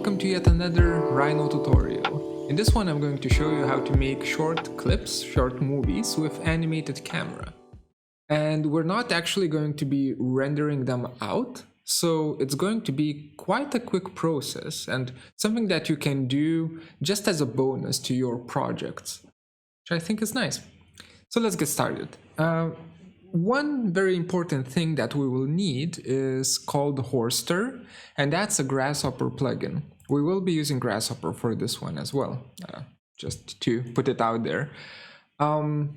welcome to yet another Rhino tutorial. In this one I'm going to show you how to make short clips, short movies with animated camera. And we're not actually going to be rendering them out, so it's going to be quite a quick process and something that you can do just as a bonus to your projects, which I think is nice. So let's get started. One very important thing that we will need is called Horster, and that's a Grasshopper plugin. We will be using Grasshopper for this one as well, just to put it out there. And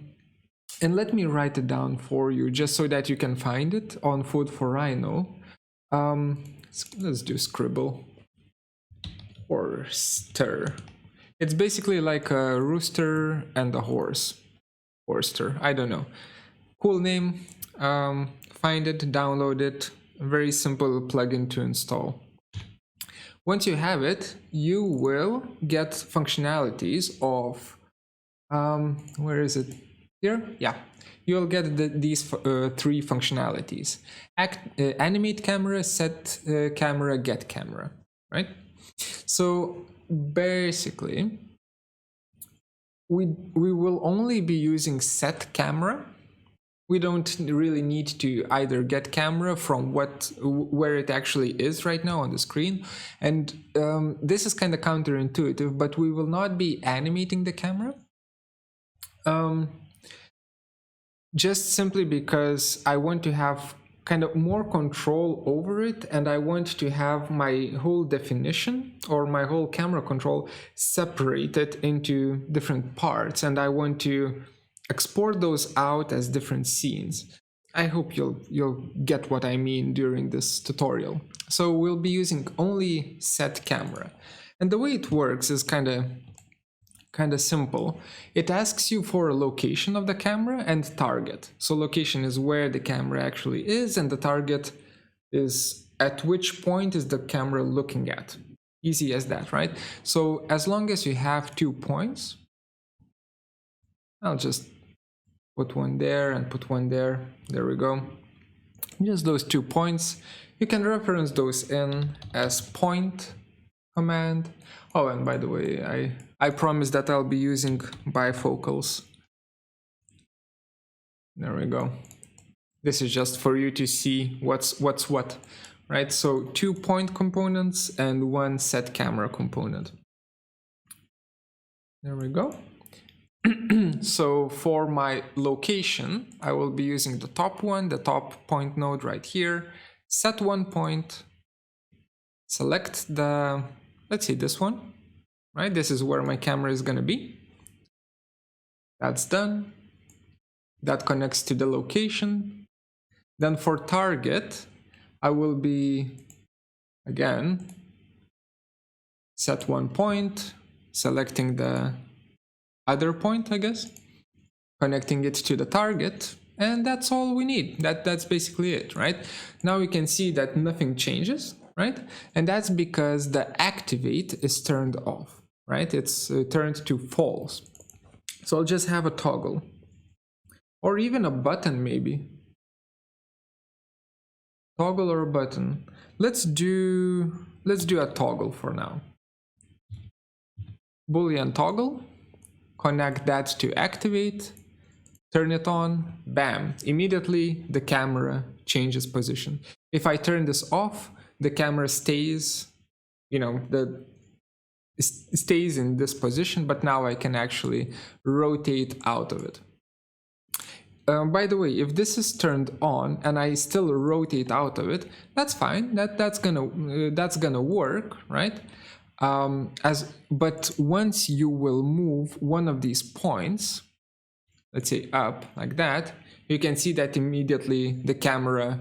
let me write it down for you just so that you can find it on Food for Rhino. Let's do Scribble. Horster. It's basically like a rooster and a horse. Horster, I don't know. Cool name. Find it, download it. Very simple plugin to install. Once you have it, you will get functionalities of where is it? Here? Yeah. You'll get these three functionalities. Animate camera, set camera, get camera, right? So basically, we will only be using set camera. We don't really need to either get camera from where it actually is right now on the screen. And this is kind of counterintuitive, but we will not be animating the camera. Just simply because I want to have kind of more control over it, and I want to have my whole definition or my whole camera control separated into different parts, and I want to export those out as different scenes. I hope you'll get what I mean during this tutorial. So we'll be using only set camera, and the way it works is kind of simple. It asks you for a location of the camera and target. So location is where the camera actually is, and the target is at which point is the camera looking at. Easy as that, right? So as long as you have 2 points, I'll just put one there and put one there. There we go. Just those 2 points. You can reference those in as point command. Oh, and by the way, I promise that I'll be using bifocals. There we go. This is just for you to see what's what, right? So 2 point components and 1 set camera component. There we go. So for my location, I will be using the top one, the top point node right here. Set 1 point. Select the, let's see, this one, right? This is where my camera is gonna be. That's done. That connects to the location. Then for target, I will be, again, set 1 point, selecting the other point, I guess, connecting it to the target, and that's all we need. That's basically it, right? Now we can see that nothing changes, right? And that's because the activate is turned off, right? It's turned to false. So I'll just have a toggle, or even a button maybe. Toggle or a button. Let's do a toggle for now. Boolean toggle. Connect that to activate, turn it on, bam, immediately the camera changes position. If I turn this off, the camera stays, stays in this position, but now I can actually rotate out of it. By the way, if this is turned on and I still rotate out of it, that's fine. That's gonna work, right? But once you will move one of these points, let's say up like that, you can see that immediately the camera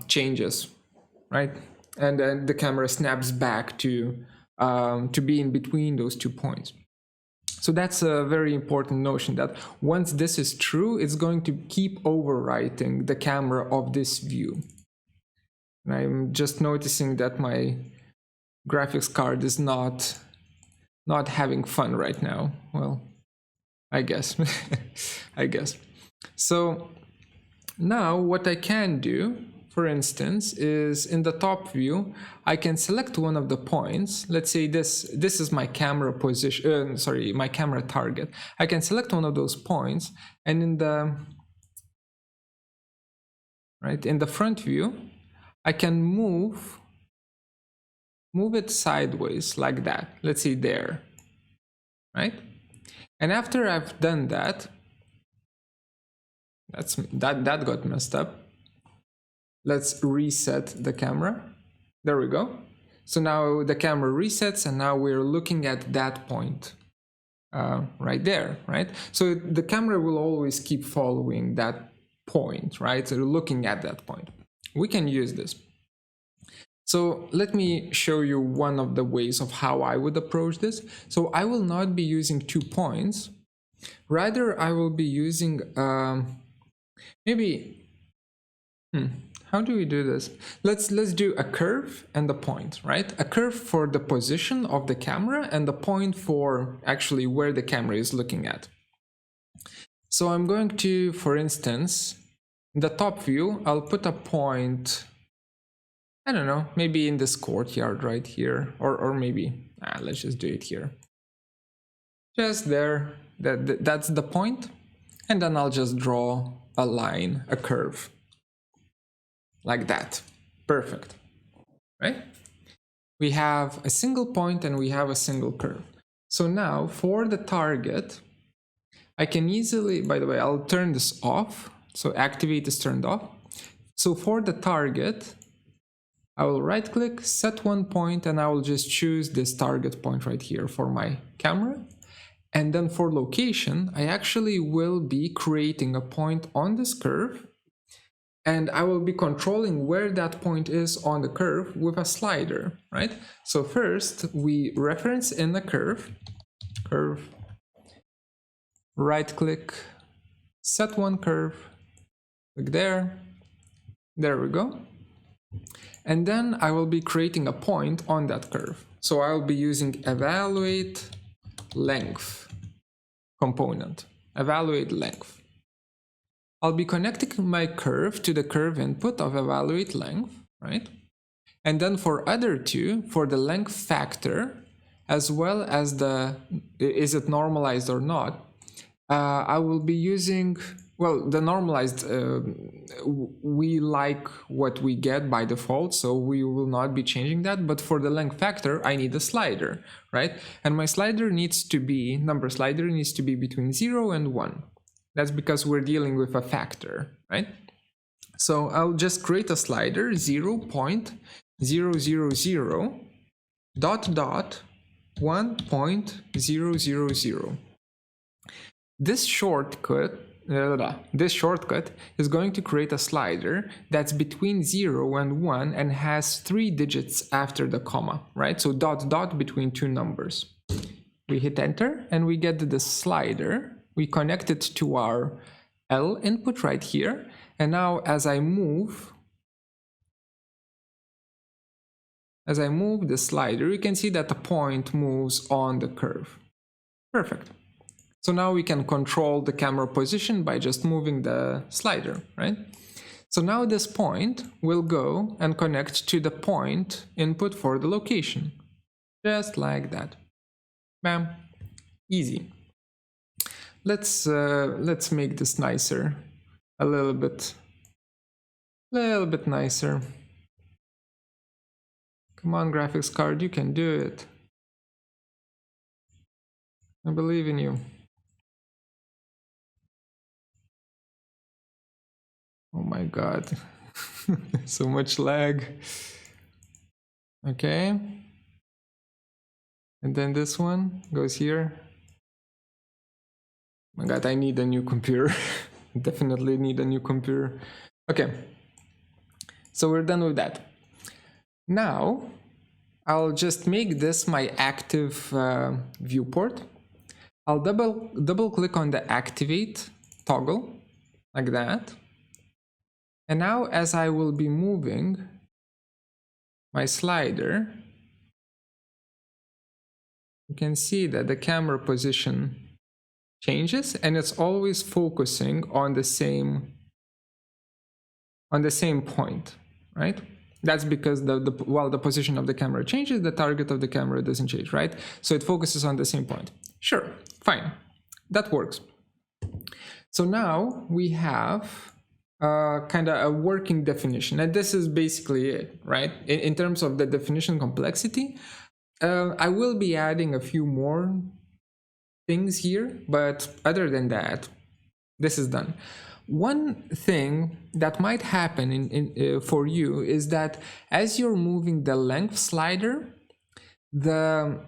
changes, right? And then the camera snaps back to be in between those 2 points. So that's a very important notion, that once this is true, it's going to keep overwriting the camera of this view. And I'm just noticing that my graphics card is not having fun right now. Well, I guess. I guess. So now what I can do for instance, is in the top view, I can select one of the points. Let's say this is my camera position, my camera target. I can select one of those points, and in the front view, I can move it sideways like that. Let's say there, right? And after I've done that, that got messed up. Let's reset the camera. There we go. So now the camera resets, and now we're looking at that point right there, right? So the camera will always keep following that point, right? So looking at that point. We can use this. So let me show you one of the ways of how I would approach this. So I will not be using 2 points. Rather, I will be using how do we do this? Let's do a curve and a point, right? A curve for the position of the camera and the point for actually where the camera is looking at. So I'm going to, for instance, in the top view, I'll put a point, I don't know, maybe in this courtyard right here, or maybe, let's just do it here. Just there, that's the point. And then I'll just draw a line, a curve. Like that. Perfect. Right? We have a single point and we have a single curve. So now for the target, I can easily, by the way, I'll turn this off. So activate is turned off. So for the target, I will right click, set one point, and I will just choose this target point right here for my camera. And then for location, I actually will be creating a point on this curve, and I will be controlling where that point is on the curve with a slider, right? So first we reference in the curve, right click, set one curve, click there we go. And then I will be creating a point on that curve. So I will be using evaluate length component, evaluate length. I'll be connecting my curve to the curve input of evaluate length, right? And then for other two, for the length factor, as well as the, is it normalized or not, I will be using, well, the normalized, we like what we get by default, so we will not be changing that. But for the length factor, I need a slider, right? And my slider needs to be, number slider needs to be between 0 and 1. That's because we're dealing with a factor, right? So I'll just create a slider 0.000 ... 1.000. This shortcut is going to create a slider that's between 0 and 1 and has 3 digits after the comma, right? So ... between two numbers. We hit enter and we get the slider. We connect it to our L input right here. And now as I move the slider, you can see that the point moves on the curve. Perfect. So now we can control the camera position by just moving the slider, right? So now this point will go and connect to the point input for the location. Just like that. Bam. Easy. Let's make this nicer. A little bit nicer. Come on, graphics card, you can do it. I believe in you. Oh my god. So much lag. Okay. And then this one goes here. Oh my god, I need a new computer. Definitely need a new computer. Okay. So we're done with that. Now, I'll just make this my active viewport. I'll double click on the activate toggle, like that. And now as I will be moving my slider, you can see that the camera position changes and it's always focusing on the same point. right? That's because while the position of the camera changes, the target of the camera doesn't change, right? So it focuses on the same point. Sure, fine, that works. So now we have kind of a working definition, and this is basically it, right? In terms of the definition complexity, I will be adding a few more things here, but other than that, this is done. One thing that might happen for you is that as you're moving the length slider, the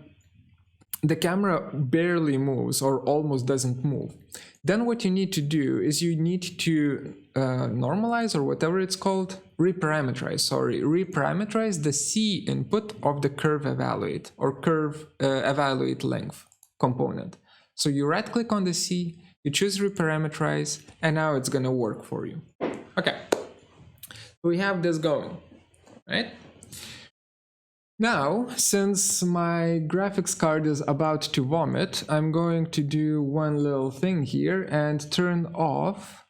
camera barely moves or almost doesn't move. Then what you need to do is you need to normalize, or whatever it's called, reparameterize the C input of the curve evaluate, or curve evaluate length component. So you right click on the C, you choose reparameterize, and now it's gonna work for you. Okay, we have this going, right? Now, since my graphics card is about to vomit, I'm going to do one little thing here and turn off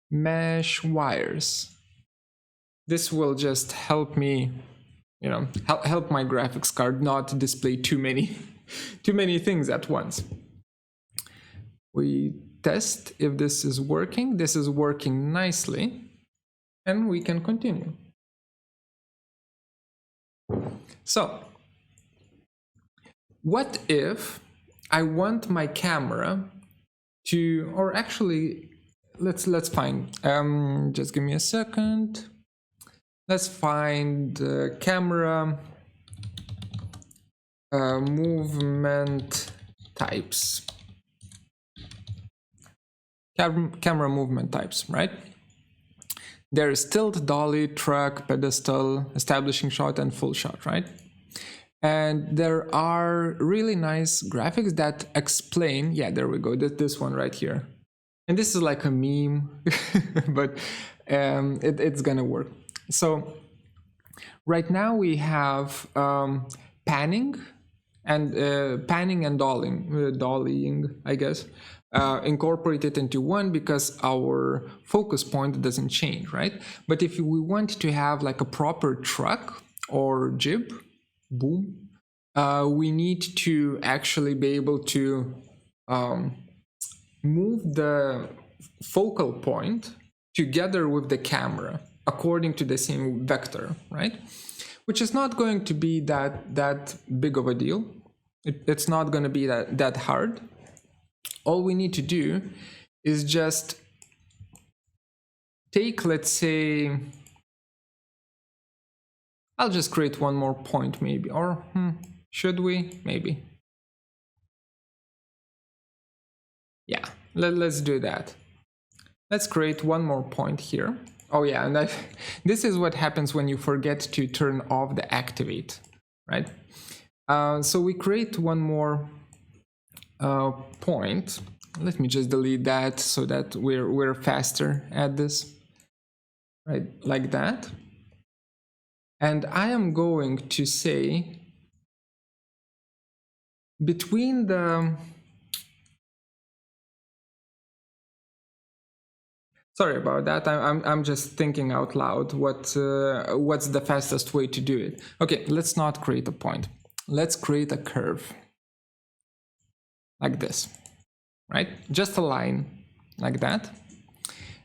mesh wires. This will just help me, help my graphics card not display too many things at once. We test if this is working. This is working nicely, and we can continue. So, what if I want my camera to, or actually, let's find, just give me a second. Let's find camera movement types. Camera movement types, right? There is tilt, dolly, truck, pedestal, establishing shot, and full shot, right? And there are really nice graphics that explain, yeah, there we go, this one right here. And this is like a meme, but it's gonna work. So right now we have panning and dollying, I guess, incorporated into one because our focus point doesn't change, right? But if we want to have like a proper truck or jib, boom, we need to actually be able to move the focal point together with the camera according to the same vector, right? Which is not going to be that big of a deal. It's not going to be that hard. All we need to do is just take, let's say, I'll just create one more point maybe, or should we? Maybe. Yeah, let's do that. Let's create one more point here. Oh yeah, and this is what happens when you forget to turn off the activate, right? So we create one more point. Let me just delete that so that we're faster at this, right? Like that. And I am going to say between the, sorry about that, I'm just thinking out loud what's the fastest way to do it. Okay, let's not create a point. Let's create a curve like this, right? Just a line like that.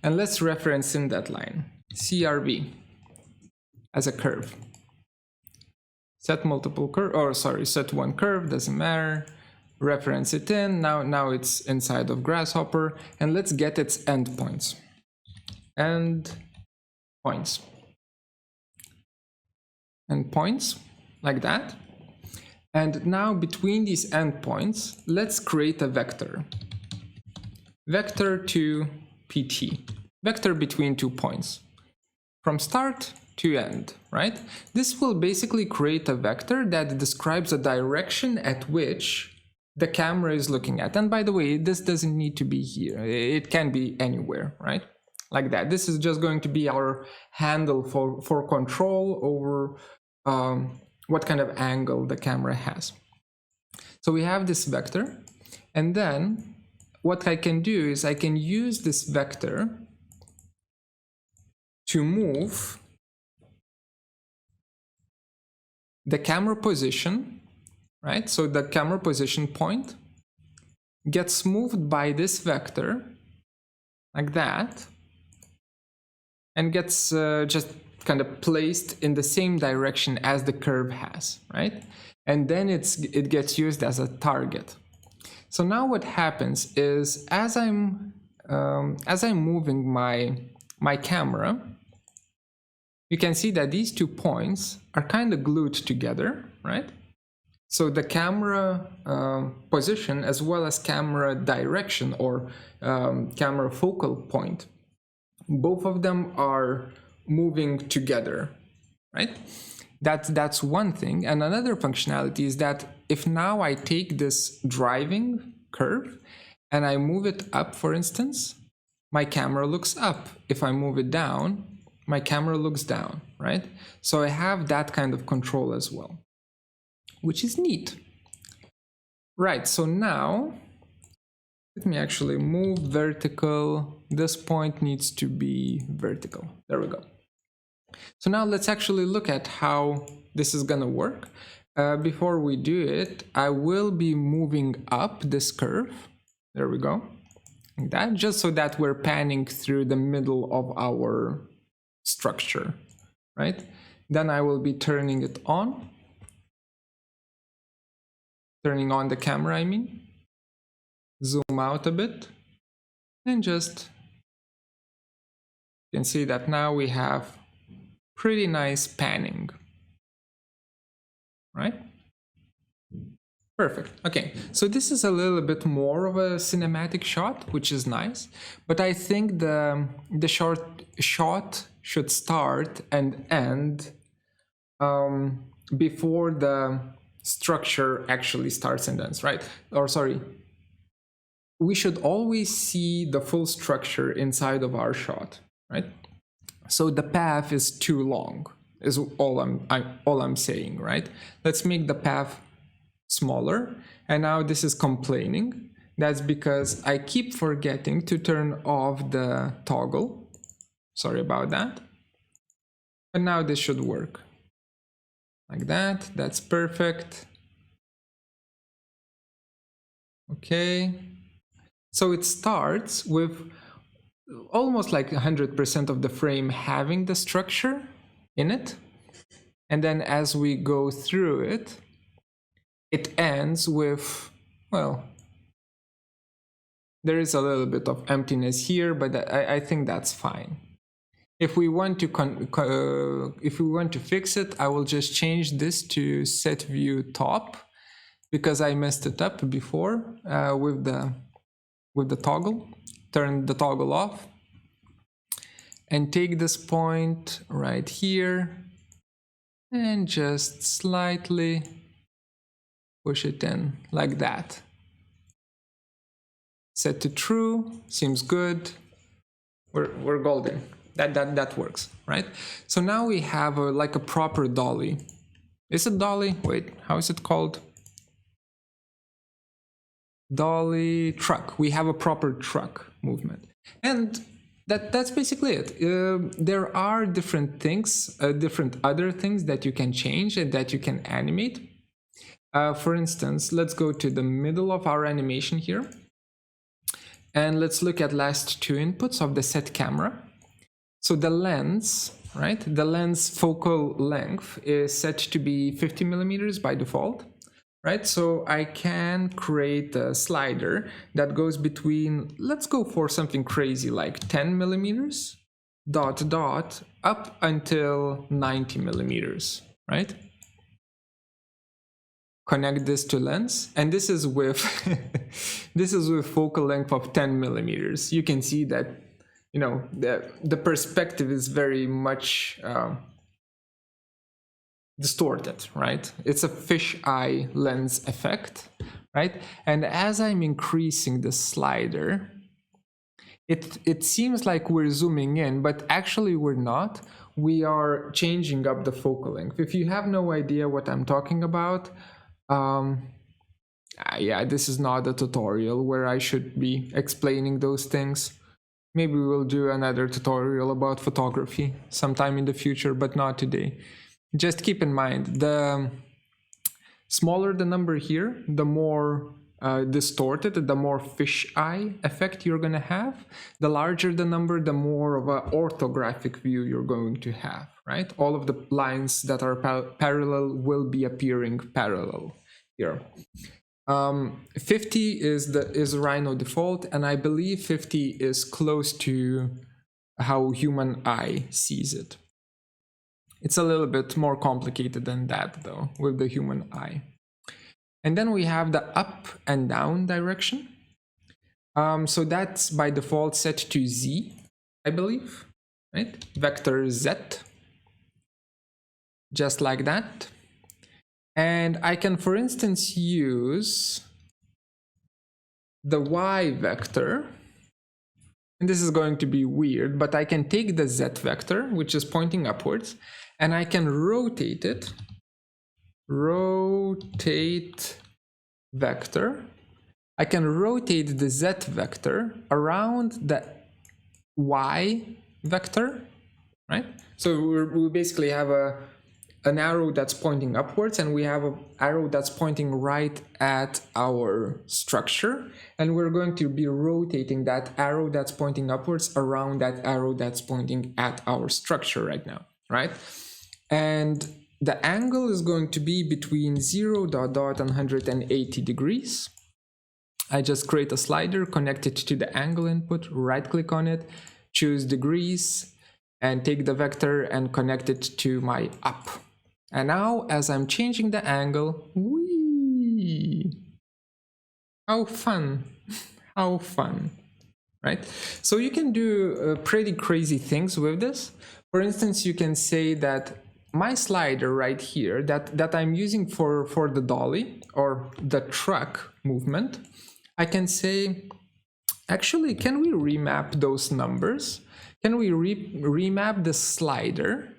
And let's reference in that line CRV as a curve. Set multiple curve, or sorry, set one curve, doesn't matter. Reference it in, now it's inside of Grasshopper, and let's get its endpoints. Endpoints, like that. And now between these endpoints, let's create a vector. Vector to PT, vector between 2 points, from start to end, right? This will basically create a vector that describes a direction at which the camera is looking at. And by the way, this doesn't need to be here. It can be anywhere, right? Like that. This is just going to be our handle for control over what kind of angle the camera has. So we have this vector, and then what I can do is I can use this vector to move the camera position, right? So the camera position point gets moved by this vector like that, and gets just kind of placed in the same direction as the curve has, right? And then it gets used as a target. So now what happens is, as I'm moving my camera, you can see that these 2 points are kind of glued together, right? So the camera position as well as camera direction, or camera focal point, both of them are moving together, right? That's one thing. And another functionality is that if now I take this driving curve and I move it up, for instance, my camera looks up. If I move it down, my camera looks down, right? So I have that kind of control as well, which is neat. Right, so now let me actually move vertical. This point needs to be vertical. There we go. So now let's actually look at how this is gonna work. Before we do it, I will be moving up this curve. There we go. Like that, just so that we're panning through the middle of our structure, right? Then I will be turning it on. Turning on the camera, I mean. Zoom out a bit. And just, you can see that now we have pretty nice panning, right? Perfect. Okay, so this is a little bit more of a cinematic shot, which is nice, but I think the shot should start and end before the structure actually starts and ends, right? Or sorry, we should always see the full structure inside of our shot, right? So the path is too long, is all I'm saying, right? Let's make the path smaller. And now this is complaining. That's because I keep forgetting to turn off the toggle. Sorry about that. But now this should work. Like that. That's perfect. Okay. So it starts with almost like 100% of the frame having the structure in it. And then as we go through it, it ends with, well, there is a little bit of emptiness here, but I think that's fine. If we want to fix it, I will just change this to set view top, because I messed it up before with the toggle. Turn the toggle off and take this point right here and just slightly push it in like that. Set to true, seems good. We're golden. That works, right? So now we have like a proper dolly. Is it dolly? Wait, how is it called? Dolly truck. We have a proper truck movement, and that's basically it. There are different things, different other things that you can change and that you can animate. For instance, let's go to the middle of our animation here, and let's look at last 2 inputs of the set camera. So the lens, right? The lens focal length is set to be 50 millimeters by default. Right, so I can create a slider that goes between, let's go for something crazy like 10 millimeters, dot, up until 90 millimeters, right? Connect this to lens, and this is with, this is with focal length of 10 millimeters. You can see that, you know, the perspective is very much distorted, right? It's a fisheye lens effect, right? And as I'm increasing the slider, it seems like we're zooming in, but actually we're not. We are changing up the focal length. If you have no idea what I'm talking about, yeah, this is not a tutorial where I should be explaining those things. Maybe we'll do another tutorial about photography sometime in the future, but not today. just keep in mind, the smaller the number here, the more distorted, the more fisheye effect you're going to have. The larger the number, the more of an orthographic view you're going to have, right? All of the lines that are parallel will be appearing parallel here. 50 is Rhino default, and I believe 50 is close to how human eye sees it. It's a little bit more complicated than that, though, with the human eye. And then we have the up and down direction. So that's by default set to Z, I believe, right? Vector Z, just like that. And I can, for instance, use the Y vector. And this is going to be weird, but I can take the Z vector, which is pointing upwards, and I can rotate it. Rotate vector. I can rotate the Z vector around the Y vector, right? So we basically have an arrow that's pointing upwards, and we have an arrow that's pointing right at our structure, and we're going to be rotating that arrow that's pointing upwards around that arrow that's pointing at our structure right now, right? And the angle is going to be between 0, and 180 degrees. I just create a slider, connect it to the angle input, right click on it, choose degrees, and take the vector and connect it to my up. And now, as I'm changing the angle, whee! How fun, how fun, right? So you can do pretty crazy things with this. For instance, you can say that my slider right here that I'm using for the dolly or the truck movement, I can say, actually, can we remap those numbers? Can we remap the slider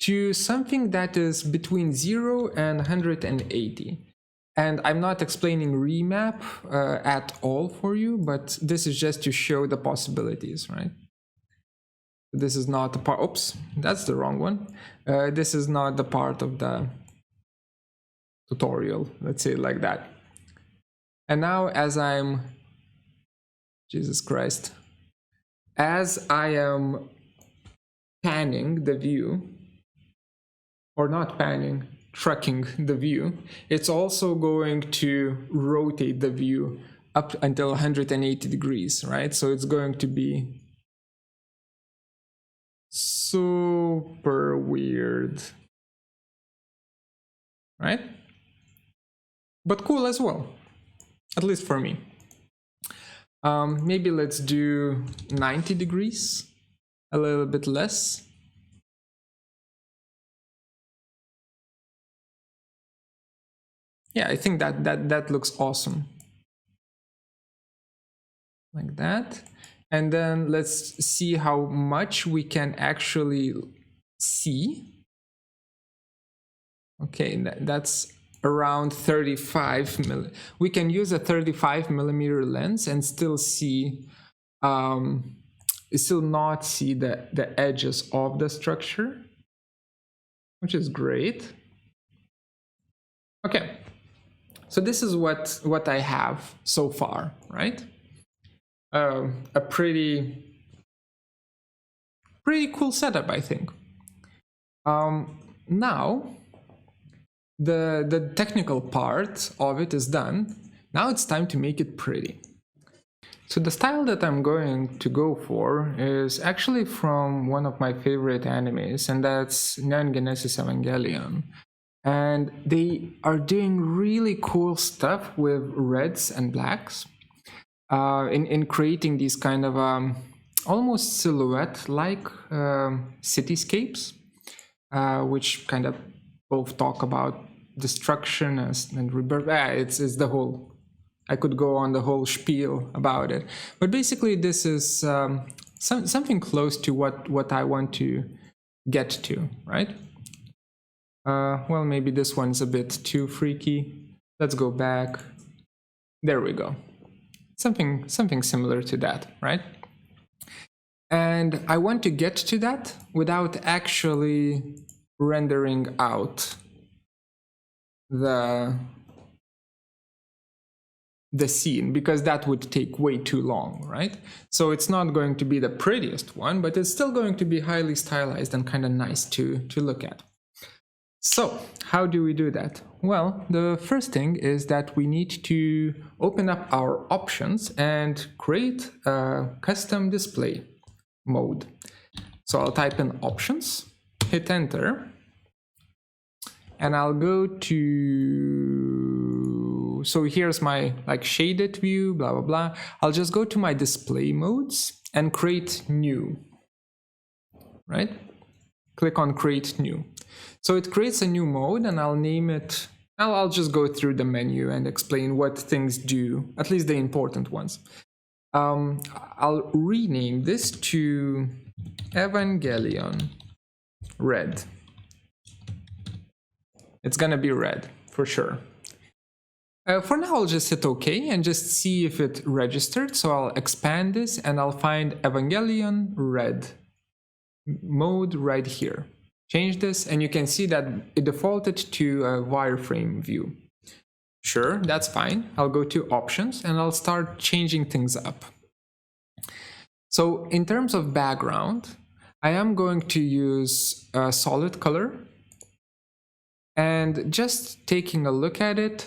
to something that is between 0 and 180? And I'm not explaining remap at all for you, but this is just to show the possibilities, right? This is not the part, oops, that's the wrong one. This is not the part of the tutorial, let's say it like that. And now as I'm, Jesus Christ, as I am panning the view, or not panning, tracking the view, it's also going to rotate the view up until 180 degrees, right? So it's going to be super weird, right? But cool as well, at least for me. Maybe let's do 90 degrees, a little bit less. Yeah, I think that looks awesome. Like that. And then let's see how much we can actually see. Okay, that's around 35 mm. We can use a 35 millimeter lens and still see, still not see the edges of the structure, which is great. Okay, so this is what I have so far, right? A pretty cool setup, I think. Now the technical part of it is done. Now it's time to make it pretty. So the style that I'm going to go for is actually from one of my favorite animes, and that's Neon Genesis Evangelion. And they are doing really cool stuff with reds and blacks. In creating these kind of almost silhouette-like cityscapes, which kind of both talk about destruction and rebirth. It's the whole, I could go on the whole spiel about it. But basically this is something close to what I want to get to, right? Well, maybe this one's a bit too freaky. Let's go back. There we go. Something similar to that, right? And I want to get to that without actually rendering out the scene, because that would take way too long, right? So it's not going to be the prettiest one, but it's still going to be highly stylized and kind of nice to look at. So how do we do that? Well, the first thing is that we need to open up our options and create a custom display mode. So I'll type in options, hit enter, and I'll go to, so here's my like shaded view, blah, blah, blah. I'll just go to my display modes and create new, right? Click on create new. So it creates a new mode, and I'll name it, I'll just go through the menu and explain what things do, at least the important ones. I'll rename this to Evangelion red. It's gonna be red for sure. For now, I'll just hit OK and just see if it registered. So I'll expand this and I'll find Evangelion red mode right here. Change this and you can see that it defaulted to a wireframe view. Sure, that's fine. I'll go to options and I'll start changing things up. So in terms of background, I am going to use a solid color. And just taking a look at it,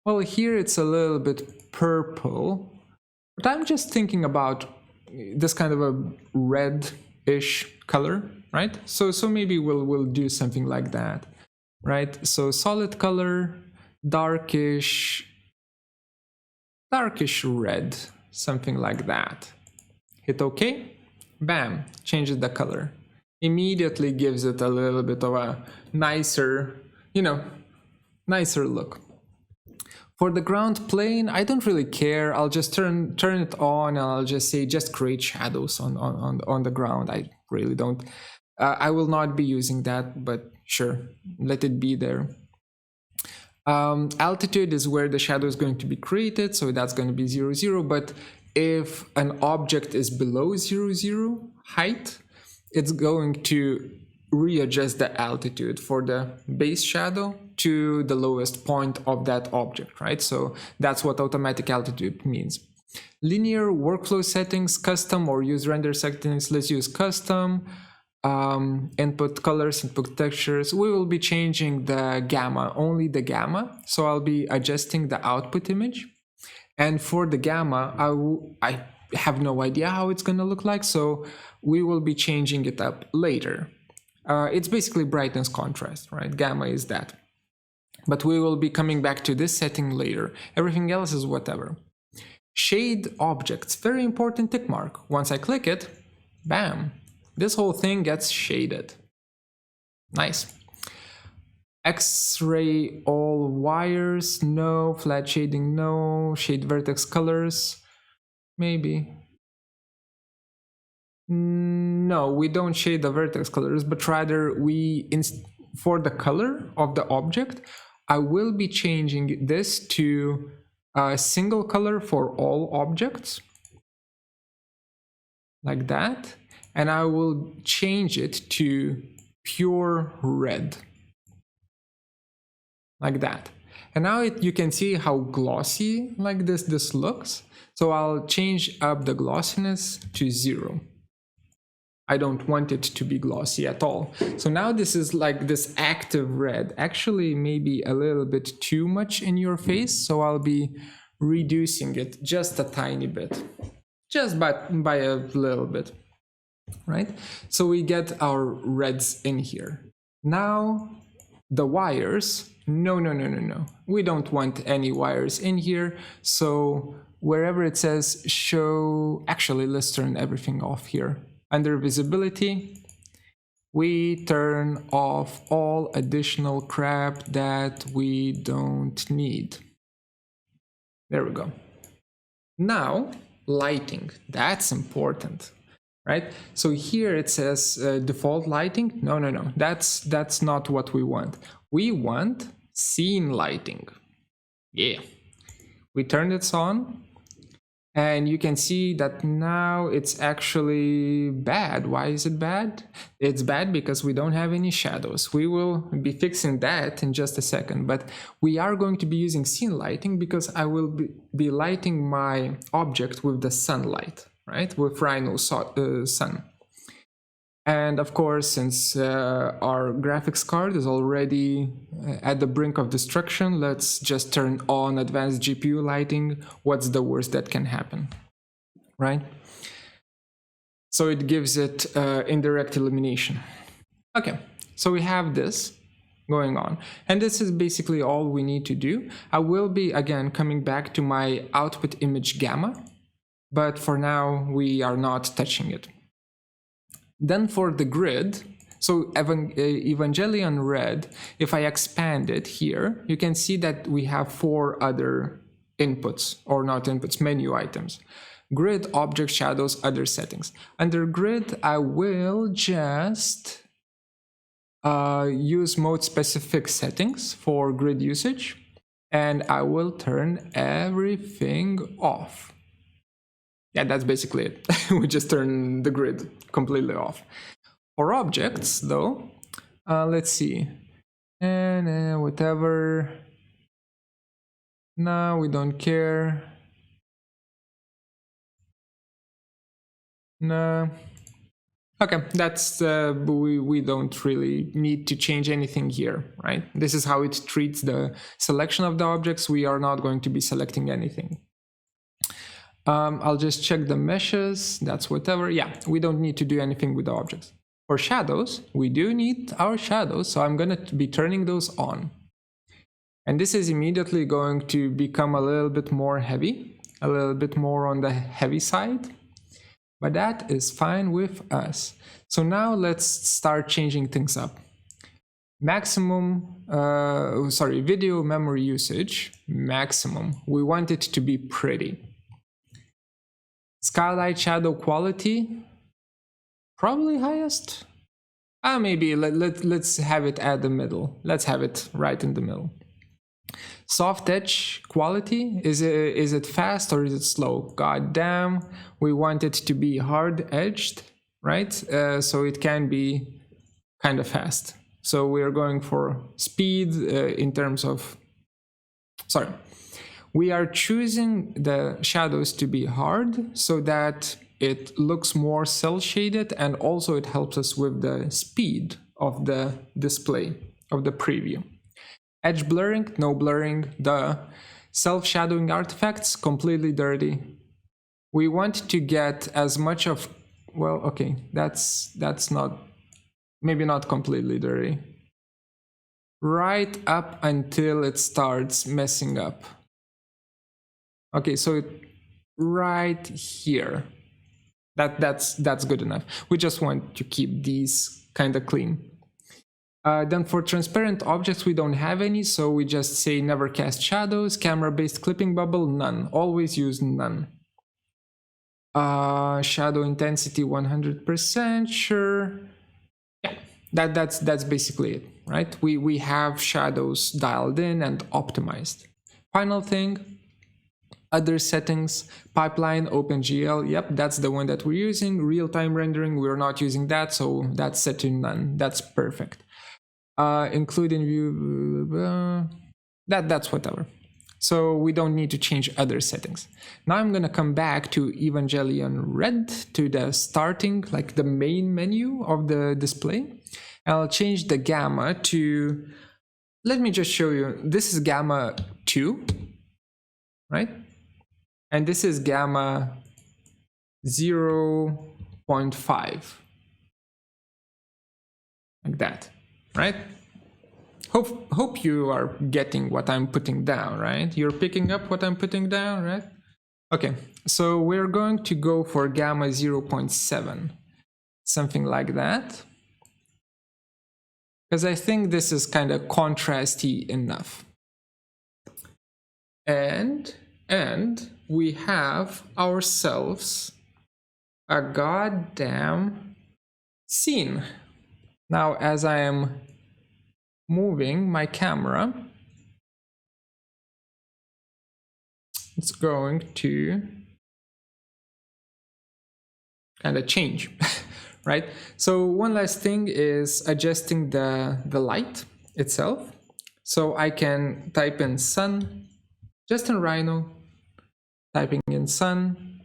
well, here it's a little bit purple, but I'm just thinking about this kind of a red-ish color, right? So maybe we'll do something like that, right? So solid color, darkish red, something like that. Hit OK, bam, changes the color. Immediately gives it a little bit of a nicer, nicer look. For the ground plane, I don't really care. I'll just turn it on and I'll just say just create shadows on the ground. I really don't. I will not be using that, but sure, let it be there. Altitude is where the shadow is going to be created, so that's going to be 0, 0. But if an object is below 0, 0 height, it's going to readjust the altitude for the base shadow to the lowest point of that object, right? So that's what automatic altitude means. Linear workflow settings, custom or use render settings. Let's use custom. Input colors, input textures. We will be changing the gamma, only the gamma. So I'll be adjusting the output image. And for the gamma, I have no idea how it's going to look like. So we will be changing it up later. It's basically brightness contrast, right? Gamma is that. But we will be coming back to this setting later. Everything else is whatever. Shade objects, very important tick mark. Once I click it, bam, this whole thing gets shaded. Nice. X-ray all wires, no. Flat shading, no. Shade vertex colors, maybe. No, we don't shade the vertex colors, but rather for the color of the object, I will be changing this to a single color for all objects, like that, and I will change it to pure red, like that. And now you can see how glossy like this looks. So I'll change up the glossiness to 0. I don't want it to be glossy at all. So now this is like this active red, actually maybe a little bit too much in your face. So I'll be reducing it just a tiny bit, just by a little bit, right? So we get our reds in here. Now the wires, no. We don't want any wires in here. So wherever it says show, actually let's turn everything off here. Under visibility, we turn off all additional crap that we don't need. There we go. Now, lighting, that's important, right? So here it says default lighting. No. That's not what we want. We want scene lighting. Yeah. We turn this on. And you can see that now it's actually bad. Why is it bad? It's bad because we don't have any shadows. We will be fixing that in just a second, but we are going to be using scene lighting because I will be lighting my object with the sunlight, right? With Rhino sun. And of course, since our graphics card is already at the brink of destruction, let's just turn on advanced GPU lighting. What's the worst that can happen, right? So it gives it indirect illumination. Okay, so we have this going on. And this is basically all we need to do. I will be, again, coming back to my output image gamma, but for now, we are not touching it. Then for the grid, so Evangelion Red, if I expand it here, you can see that we have 4 other inputs, or not inputs, menu items. Grid, object, shadows, other settings. Under grid, I will just use mode-specific settings for grid usage, and I will turn everything off. Yeah, that's basically it. We just turn the grid completely off. For objects, though, let's see. And whatever. No, we don't care. No. Okay, that's we don't really need to change anything here, right? This is how it treats the selection of the objects. We are not going to be selecting anything. I'll just check the meshes, that's whatever. Yeah, we don't need to do anything with the objects. For shadows, we do need our shadows, so I'm going to be turning those on. And this is immediately going to become a little bit more heavy, a little bit more on the heavy side, but that is fine with us. So now let's start changing things up. Maximum, video memory usage, maximum. We want it to be pretty. Skylight shadow quality, probably highest. Maybe let's have it at the middle. Let's have it right in the middle. Soft edge quality, is it fast or is it slow? God damn, we want it to be hard edged, right? So it can be kind of fast. So we are going for speed in terms of, we are choosing the shadows to be hard so that it looks more cel shaded, and also it helps us with the speed of the display of the preview. Edge blurring, no blurring. The self-shadowing artifacts, completely dirty. We want to get as much of, well, okay, that's not, maybe not completely dirty. Right up until it starts messing up. Okay, so right here, that's good enough. We just want to keep these kind of clean. Then for transparent objects, we don't have any, so we just say never cast shadows. Camera-based clipping bubble, none. Always use none. Shadow intensity 100%, sure. Yeah, that's basically it, right? We have shadows dialed in and optimized. Final thing, other settings, pipeline, OpenGL, yep, that's the one that we're using. Real-time rendering, we're not using that, so that's set to none. That's perfect. Including view, that's whatever. So we don't need to change other settings. Now I'm gonna come back to Evangelion Red, to the starting, like the main menu of the display. I'll change the gamma to, let me just show you, this is gamma 2, right? And this is gamma 0.5, like that, right? Hope you are getting what I'm putting down, right? You're picking up what I'm putting down, right? Okay, so we're going to go for gamma 0.7, something like that. Because I think this is kind of contrasty enough. And we have ourselves a goddamn scene. Now, as I am moving my camera, it's going to kind of change, right? So one last thing is adjusting the light itself. So I can type in sun, just in Rhino, typing in sun,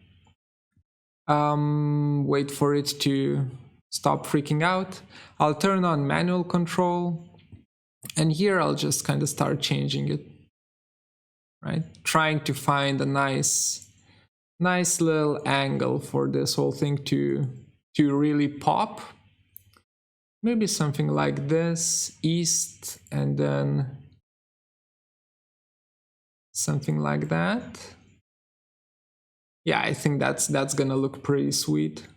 wait for it to stop freaking out. I'll turn on manual control, and here I'll just kind of start changing it, right? Trying to find a nice little angle for this whole thing to really pop. Maybe something like this, east, and then something like that. Yeah, I think that's gonna look pretty sweet.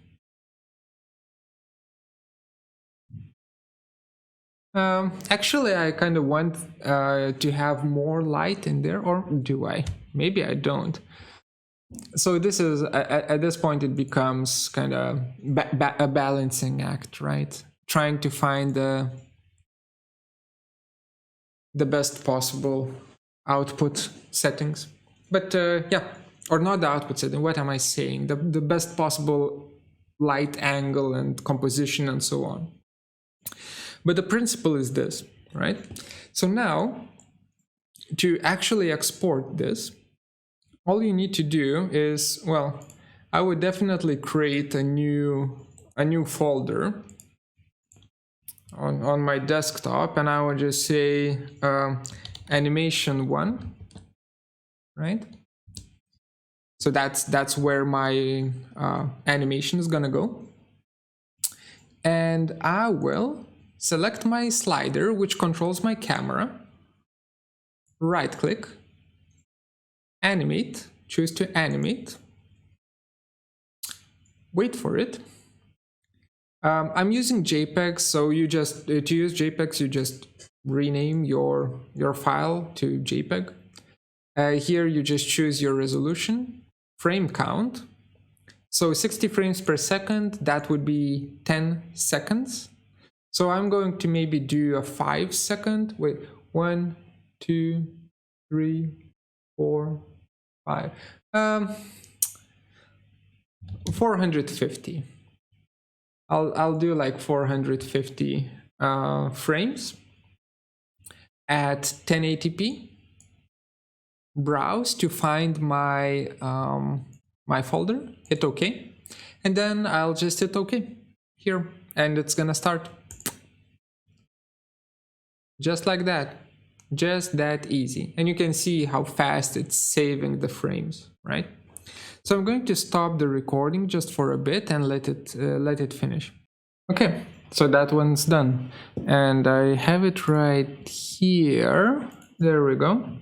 Actually, I kind of want to have more light in there, or do I? Maybe I don't. So this is, at this point, it becomes kind of a balancing act, right? Trying to find the best possible output settings. But yeah, or not the output setting, what am I saying? The best possible light angle and composition and so on. But the principle is this, right? So now, to actually export this, all you need to do is, well, I would definitely create a new folder on my desktop, and I would just say animation 1, right? So that's where my animation is gonna go. And I will select my slider, which controls my camera, right click, animate, choose to animate, wait for it. I'm using JPEG, so you just, to use JPEGs, you just rename your file to JPEG. Here you just choose your resolution, frame count. So 60 frames per second, that would be 10 seconds. So I'm going to maybe do a 5 second, wait, 1, 2, 3, 4, 5, 450. I'll do like 450 frames at 1080p. Browse to find my my folder, hit OK, and then I'll just hit OK here, and it's gonna start. Just like that, just that easy. And you can see how fast it's saving the frames, right? So I'm going to stop the recording just for a bit and let it finish. Okay, so that one's done, and I have it right here. There we go.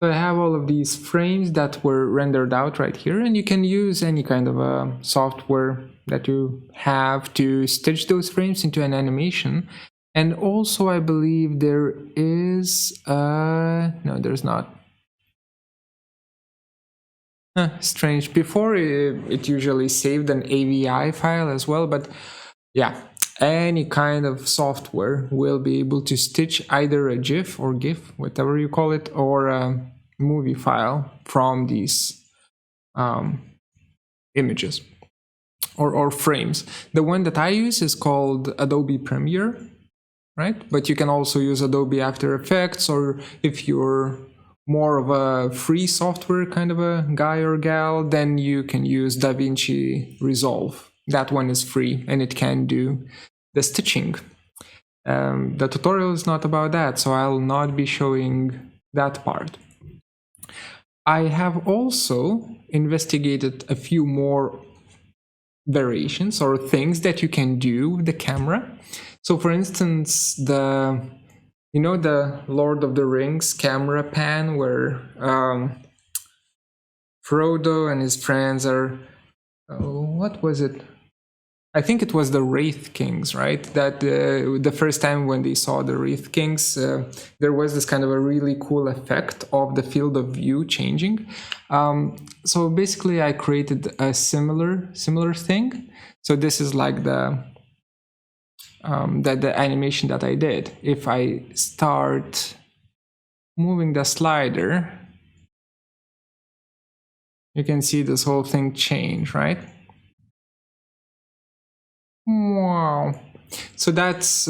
So I have all of these frames that were rendered out right here, and you can use any kind of a software that you have to stitch those frames into an animation. And also, I believe there is no, there's not. Strange. Before it usually saved an AVI file as well, but yeah, any kind of software will be able to stitch either a GIF or GIF, whatever you call it, or a movie file from these images or frames. The one that I use is called Adobe Premiere, right? But you can also use Adobe After Effects, or if you're more of a free software kind of a guy or gal, then you can use DaVinci Resolve. That one is free and it can do the stitching. The tutorial is not about that, so I'll not be showing that part. I have also investigated a few more variations or things that you can do with the camera. So for instance, you know the Lord of the Rings camera pan where Frodo and his friends are, what was it? I think it was the Wraith Kings, right? That the first time when they saw the Wraith Kings, there was this kind of a really cool effect of the field of view changing. So basically I created a similar thing. So this is like the animation that I did. If I start moving the slider, you can see this whole thing change, right? Wow. So that's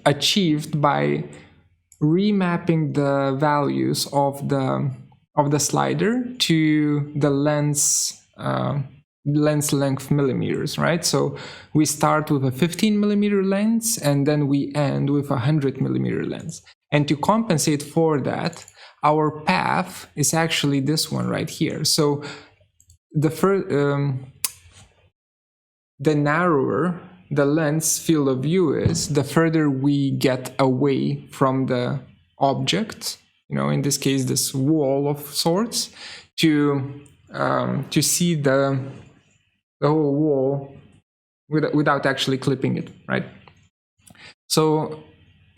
achieved by remapping the values of the slider to the lens length millimeters, right? So we start with a 15 millimeter lens and then we end with a 100 millimeter lens. And to compensate for that, our path is actually this one right here. So the narrower the lens field of view is, the further we get away from the object, in this case this wall of sorts, to see the whole wall without actually clipping it, right? So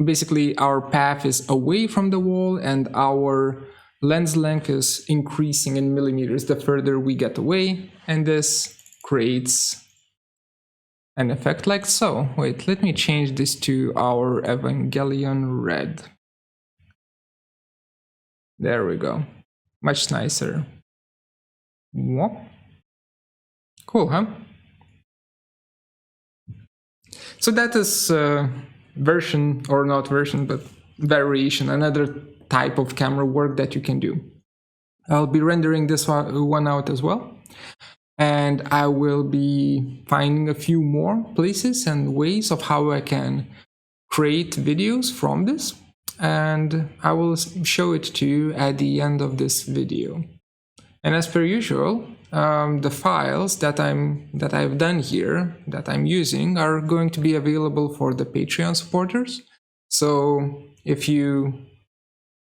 basically our path is away from the wall and our lens length is increasing in millimeters the further we get away, and this creates an effect like so. Wait, let me change this to our Evangelion red. There we go. Much nicer. Whoop. Cool, huh? So that is version, or not version, but variation, another type of camera work that you can do. I'll be rendering this one out as well. And I will be finding a few more places and ways of how I can create videos from this. And I will show it to you at the end of this video. And as per usual, the files that I've done here, that I'm using, are going to be available for the Patreon supporters. So if you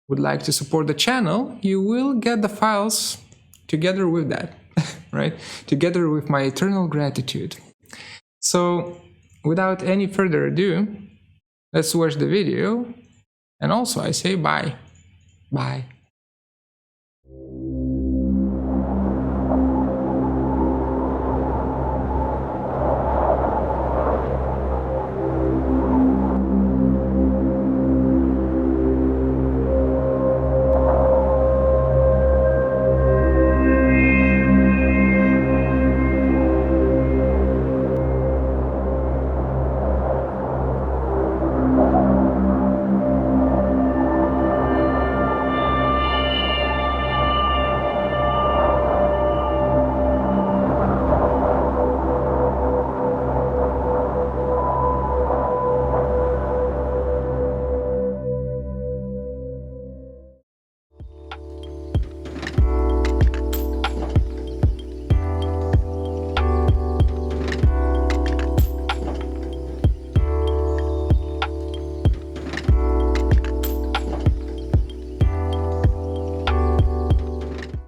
would like to support the channel, you will get the files together with that, right? Together with my eternal gratitude. So without any further ado, let's watch the video. And also I say bye. Bye.